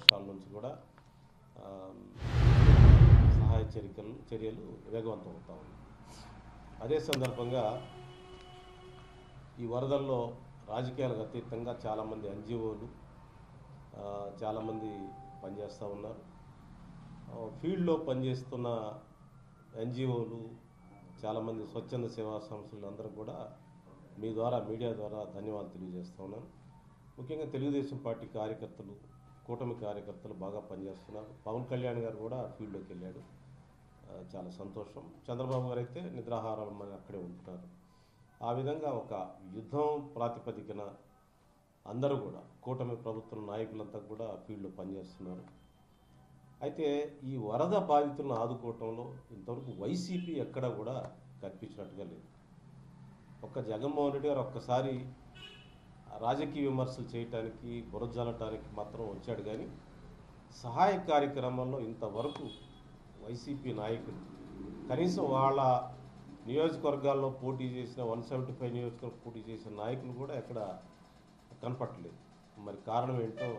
పక్షాల నుంచి కూడా సహాయ చర్యలు వేగవంతం అవుతా ఉన్నాయి. అదే సందర్భంగా ఈ వరదల్లో రాజకీయాలకు అతీతంగా చాలామంది ఎన్జిఓలు చాలామంది పనిచేస్తూ ఉన్నారు. ఫీల్డ్లో పనిచేస్తున్న ఎన్జిఓలు చాలామంది స్వచ్ఛంద సేవా సంస్థలు అందరూ కూడా మీ ద్వారా మీడియా ద్వారా ధన్యవాదాలు తెలియజేస్తూ ఉన్నాను. ముఖ్యంగా తెలుగుదేశం పార్టీ కార్యకర్తలు, కూటమి కార్యకర్తలు బాగా పనిచేస్తున్నారు. పవన్ కళ్యాణ్ గారు కూడా ఫీల్డ్లోకి వెళ్ళాడు, చాలా సంతోషం. చంద్రబాబు గారు అయితే నిద్రాహారాలు మన అక్కడే ఉంటున్నారు. ఆ విధంగా ఒక యుద్ధం ప్రాతిపదికన అందరూ కూడా కూటమి ప్రభుత్వం నాయకులంతా కూడా ఫీల్డ్లో పనిచేస్తున్నారు. అయితే ఈ వరద బాధితులను ఆదుకోవటంలో ఇంతవరకు వైసీపీ ఎక్కడా కూడా కనిపించినట్టుగా లేదు. ఒక్క జగన్మోహన్ రెడ్డి గారు ఒక్కసారి రాజకీయ విమర్శలు చేయటానికి, బురజల్లటానికి మాత్రం వచ్చాడు. కానీ సహాయ కార్యక్రమాల్లో ఇంతవరకు వైసీపీ నాయకులు కనీసం వాళ్ళ నియోజకవర్గాల్లో పోటీ చేసిన 175 నియోజకవర్గం పోటీ చేసిన నాయకులు కూడా ఎక్కడ కనపట్టలేదు. మరి కారణం ఏంటో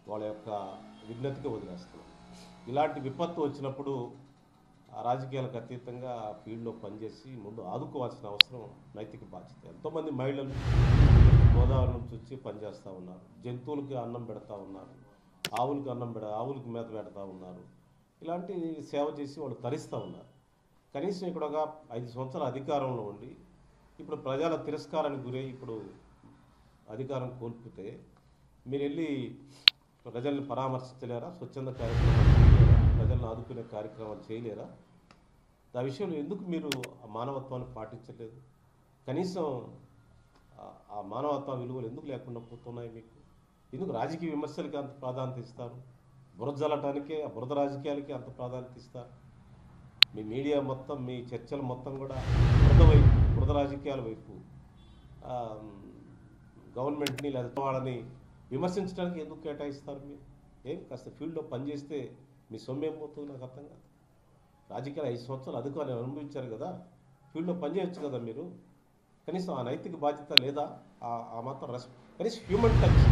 వాళ్ళ యొక్క విజ్ఞతగా వదిలేస్తున్నారు. ఇలాంటి విపత్తు వచ్చినప్పుడు రాజకీయాలకు అతీతంగా ఫీల్డ్లో పనిచేసి ముందు ఆదుకోవాల్సిన అవసరం నైతిక బాధ్యత. ఎంతోమంది మహిళలు గోదావరి నుంచి వచ్చి పనిచేస్తూ ఉన్నారు, జంతువులకి అన్నం పెడతా ఉన్నారు, ఆవులకి మేత పెడతా ఉన్నారు. ఇలాంటి సేవ చేసి వాళ్ళు తరిస్తూ ఉన్నారు. కనీసం ఇక్కడ ఒక 5 సంవత్సరాల అధికారంలో ఉండి ఇప్పుడు ప్రజల తిరస్కారానికి గురై ఇప్పుడు అధికారం కోల్పోతే మీరు వెళ్ళి ప్రజల్ని పరామర్శించలేరా? స్వచ్ఛంద కార్యక్రమాలు చేయలేరా? ప్రజలను ఆదుకునే కార్యక్రమాలు చేయలేరా? ఆ విషయంలో ఎందుకు మీరు ఆ మానవత్వాన్ని పాటించలేదు? కనీసం ఆ మానవత్వ విలువలు ఎందుకు లేకుండా పోతున్నాయి మీకు? ఎందుకు రాజకీయ విమర్శలకి అంత ప్రాధాన్యత ఇస్తారు? బురద జల్లటానికే, ఆ బురద రాజకీయాలకి అంత ప్రాధాన్యత ఇస్తారు? మీ మీడియా మొత్తం, మీ చర్చలు మొత్తం కూడా బురద రాజకీయాల వైపు, గవర్నమెంట్ని లేదా వాళ్ళని విమర్శించడానికి ఎందుకు కేటాయిస్తారు? మీరు ఏం కాస్త ఫీల్డ్లో పనిచేస్తే మీ సొమ్ము ఏమవుతుంది? నాకు అర్థం కాదు. రాజకీయాలు 5 సంవత్సరాలు అధికారులు అనుభవించారు కదా, ఫీల్డ్లో పనిచేయచ్చు కదా మీరు. కనీసం ఆ నైతిక బాధ్యత లేదా? ఆ మాత్రం కనీసం హ్యూమన్ టచ్,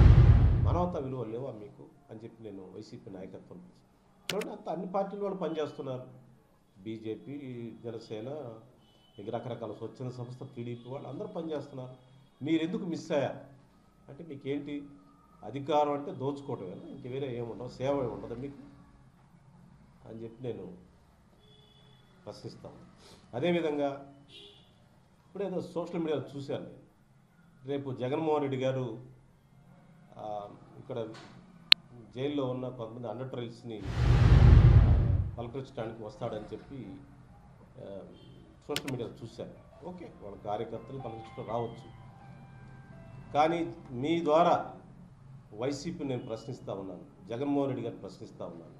మానవతా విలువలు లేవా మీకు అని చెప్పి నేను వైసీపీ నాయకత్వం చూడండి. అంత అన్ని పార్టీల వాళ్ళు పనిచేస్తున్నారు. బీజేపీ, జనసేన, రకరకాల స్వచ్ఛంద సంస్థ, టీడీపీ వాళ్ళు అందరూ పనిచేస్తున్నారు. మీరు ఎందుకు మిస్ అయ్యారు? అంటే మీకేంటి అధికారం అంటే దోచుకోవటమేనా? ఇంక వేరే ఏముండవు, సేవ ఉండదు మీకు అని చెప్పి నేను ప్రశ్నిస్తాను. అదేవిధంగా ఇప్పుడు ఏదో సోషల్ మీడియాలో చూశాను నేను, రేపు జగన్మోహన్ రెడ్డి గారు ఇక్కడ జైల్లో ఉన్న కొంతమంది అండర్ ట్రయల్స్ని పలకరించడానికి వస్తాడని చెప్పి సోషల్ మీడియాలో చూశాను. ఓకే, వాళ్ళ కార్యకర్తలు పలకరించడం రావచ్చు. కానీ మీ ద్వారా వైసీపీ నేను ప్రశ్నిస్తూ ఉన్నాను, జగన్మోహన్ రెడ్డి గారు ప్రశ్నిస్తూ ఉన్నాను.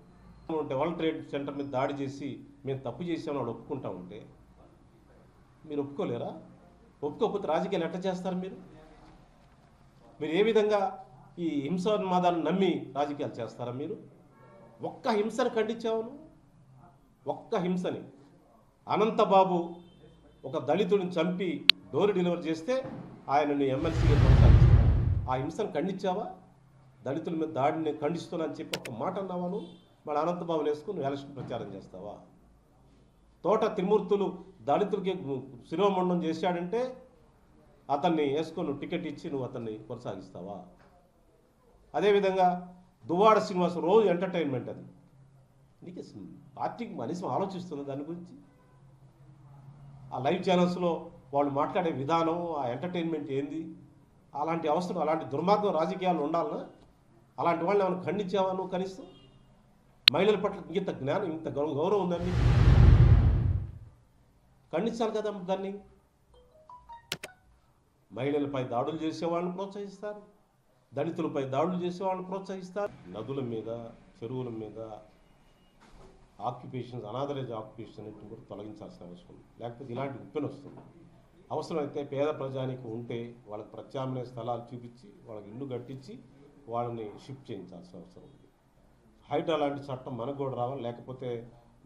వరల్డ్ ట్రేడ్ సెంటర్ మీద దాడి చేసి మేము తప్పు చేసామని వాళ్ళు ఒప్పుకుంటా ఉంటే మీరు ఒప్పుకోలేరా? ఒప్పుకోకపోతే రాజకీయాలు ఎట్లా చేస్తారు మీరు? మీరు ఏ విధంగా ఈ హింసోన్మాదాన్ని నమ్మి రాజకీయాలు చేస్తారా మీరు? ఒక్క హింసని ఖండించావు, ఒక్క హింసని. అనంతబాబు ఒక దళితుడిని చంపి డోర్ డెలివరీ చేస్తే ఆయనని ఎమ్మెల్సీగా కొనసాగిస్తున్నారు. ఆ హింసను ఖండించావా? దళితుల మీద దాడిని ఖండిస్తున్నా అని చెప్పి ఒక మాట అన్నావా నువ్వు? మన అనంతబాబుని వేసుకుని ఎలక్షన్ ప్రచారం చేస్తావా? తోట త్రిమూర్తులు దళితులకి శిరోమండం చేశాడంటే అతన్ని వేసుకొని టికెట్ ఇచ్చి నువ్వు అతన్ని కొనసాగిస్తావా? అదేవిధంగా దువ్వాడ శ్రీనివాస్ రోజు ఎంటర్టైన్మెంట్, అది నీకు పార్టీకి కనీసం ఆలోచిస్తుంది దాని గురించి? ఆ లైవ్ ఛానల్స్లో వాళ్ళు మాట్లాడే విధానం, ఆ ఎంటర్టైన్మెంట్ ఏంది? అలాంటి అవసరం, అలాంటి దుర్మార్గం రాజకీయాలు ఉండాలన్నా? అలాంటి వాళ్ళని ఏమైనా ఖండించావా నువ్వు? కనీసం మహిళల పట్ల ఇంత జ్ఞానం, ఇంత గౌరవం ఉందండి, ఖండించాలి కదా దాన్ని. మహిళలపై దాడులు చేసేవాళ్ళని ప్రోత్సహిస్తారు, దళితులపై దాడులు చేసేవాళ్ళని ప్రోత్సహిస్తారు. నదుల మీద, చెరువుల మీద ఆక్యుపేషన్స్, అనాథరైజ్ ఆక్యుపేషన్ అన్నింటిని కూడా తొలగించాల్సిన అవసరం ఉంది. లేకపోతే ఇలాంటి ఉప్పెన వస్తుంది. అవసరమైతే పేద ప్రజానికి ఉంటే వాళ్ళకి ప్రత్యామ్నాయ స్థలాలు చూపించి, వాళ్ళకి ఇల్లు కట్టించి వాళ్ళని షిఫ్ట్ చేయించాల్సిన అవసరం ఉంది. హైడ్రా లాంటి చట్టం మనకు కూడా రావాలి. లేకపోతే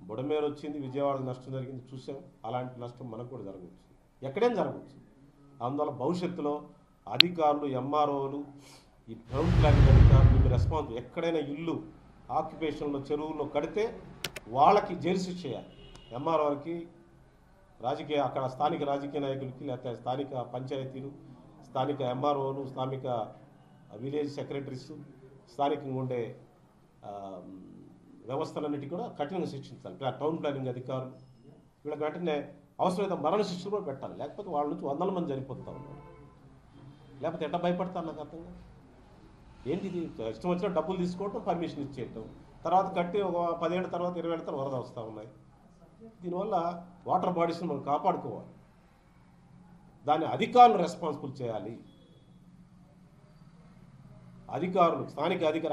బుడమేరు వచ్చింది, విజయవాడకు నష్టం జరిగింది చూసాం. అలాంటి నష్టం మనకు కూడా జరగవచ్చు, ఎక్కడైనా జరగవచ్చు. అందువల్ల భవిష్యత్తులో అధికారులు, ఎంఆర్ఓలు ఈ టౌన్ ప్లానింగ్ అధికారులకు రెస్పాన్స్, ఎక్కడైనా ఇల్లు ఆక్యుపేషన్లో చెరువుల్లో కడితే వాళ్ళకి జైలు శిక్ష చేయాలి. ఎంఆర్ఓకి, రాజకీయ అక్కడ స్థానిక రాజకీయ నాయకులకి, లేకపోతే స్థానిక పంచాయతీలు, స్థానిక ఎంఆర్ఓలు, స్థానిక విలేజ్ సెక్రటరీస్, స్థానికంగా ఉండే వ్యవస్థలన్నిటి కూడా కఠినంగా శిక్షించాలి. టౌన్ ప్లానింగ్ అధికారులు వీళ్ళకి వెంటనే అవసరమైతే మరణ శిక్షలు కూడా పెట్టాలి. లేకపోతే వాళ్ళ నుంచి వందల మంది చనిపోతూ ఉన్నారు. లేకపోతే ఎట్లా భయపడతారు నాకు అర్థం కాదు. ఏంటి ఇది? ఇష్టం వచ్చిన డబ్బులు తీసుకోవటం, పర్మిషన్ ఇచ్చేయటం, తర్వాత కట్టి ఒక 10 ఏళ్ళ తర్వాత 20 ఏళ్ళ తర్వాత వరద వస్తూ ఉన్నాయి. దీనివల్ల వాటర్ బాడీస్ని మనం కాపాడుకోవాలి. దాన్ని అధికారులు రెస్పాన్సిబుల్ చేయాలి. అధికారులు, స్థానిక అధికారులు